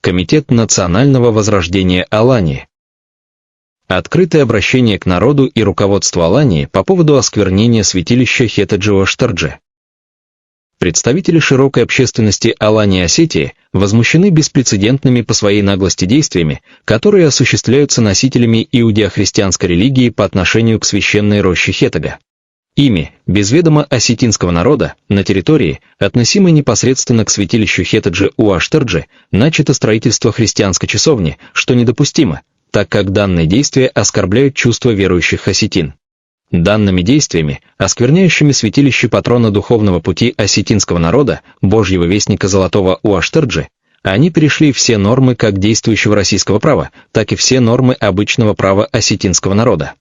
Комитет национального возрождения Алании. Открытое обращение к народу и руководству Алании по поводу осквернения святилища Хетаджи-Оштарджи. Представители широкой общественности Алании и Осетии возмущены беспрецедентными по своей наглости действиями, которые осуществляются носителями иудео-христианской религии по отношению к священной роще Хетага. Ими, без ведома осетинского народа, на территории, относимой непосредственно к святилищу Хетаджи-Оштарджи, начато строительство христианской часовни, что недопустимо, так как данные действия оскорбляют чувства верующих осетин. Данными действиями, оскверняющими святилище патрона духовного пути осетинского народа, Божьего вестника Золотого Уаштарджи, они перешли все нормы как действующего российского права, так и все нормы обычного права осетинского народа.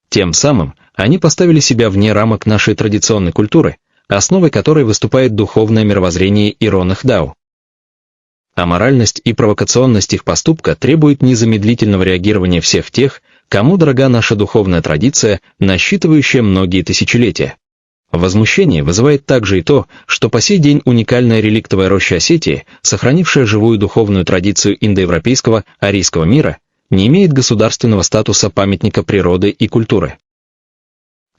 Тем самым, они поставили себя вне рамок нашей традиционной культуры, основой которой выступает духовное мировоззрение Иронах Дау. Аморальность и провокационность их поступка требует незамедлительного реагирования всех тех, кому дорога наша духовная традиция, насчитывающая многие тысячелетия. Возмущение вызывает также и то, что по сей день уникальная реликтовая роща Осетии, сохранившая живую духовную традицию индоевропейского, арийского мира, не имеет государственного статуса памятника природы и культуры.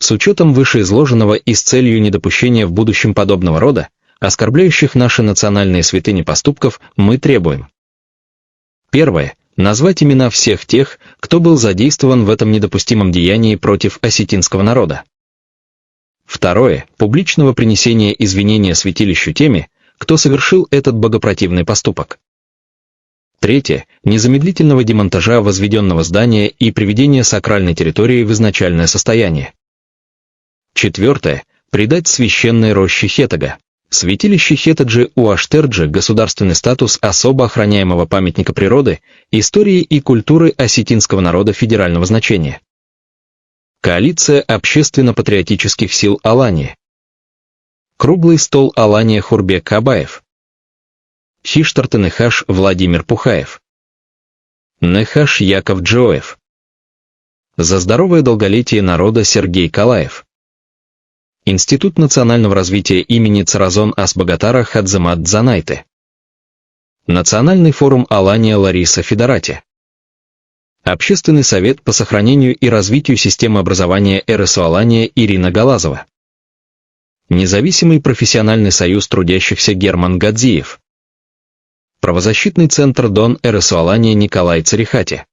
С учетом вышеизложенного и с целью недопущения в будущем подобного рода, оскорбляющих наши национальные святыни поступков, мы требуем. Первое. Назвать имена всех тех, кто был задействован в этом недопустимом деянии против осетинского народа. Второе. Публичного принесения извинения святилищу теми, кто совершил этот богопротивный поступок. Третье. Незамедлительного демонтажа возведенного здания и приведения сакральной территории в изначальное состояние. Четвертое. Придать священной роще Хетага, святилище Хетаджи-Оштарджи государственный статус особо охраняемого памятника природы, истории и культуры осетинского народа федерального значения. Коалиция общественно-патриотических сил Алании. Круглый стол Алания Хурбек Кабаев. Хиштарты Нехаш Владимир Пухаев. Нехаш Яков Джоев. За здоровое долголетие народа Сергей Калаев. Институт национального развития имени Царазон Ас-Богатара Хадзамат Дзанайте. Национальный форум Алания Лариса Федорати. Общественный совет по сохранению и развитию системы образования РСУ Алания Ирина Галазова. Независимый профессиональный союз трудящихся Герман Гадзиев. Правозащитный центр Дон РСУ Алания Николай Царихати.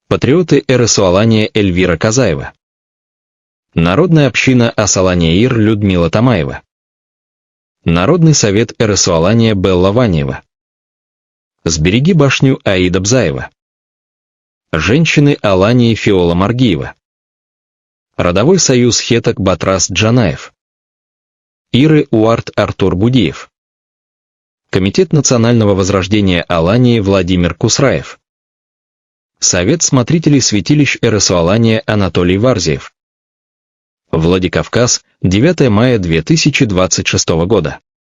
Патриоты РСУ Алания Эльвира Казаева. Народная община Ас-Алания-Ир Людмила Тамаева. Народный совет РСУ Алания Белла Ваньева. Сбереги башню Аида Бзаева. Женщины Алании Фиола Маргиева. Родовой союз Хетак Батрас Джанаев. Иры Уарт Артур Будиев. Комитет национального возрождения Алании Владимир Кусраев. Совет смотрителей святилищ РСУ Алания Анатолий Варзиев. Владикавказ, 9 мая 2026 года.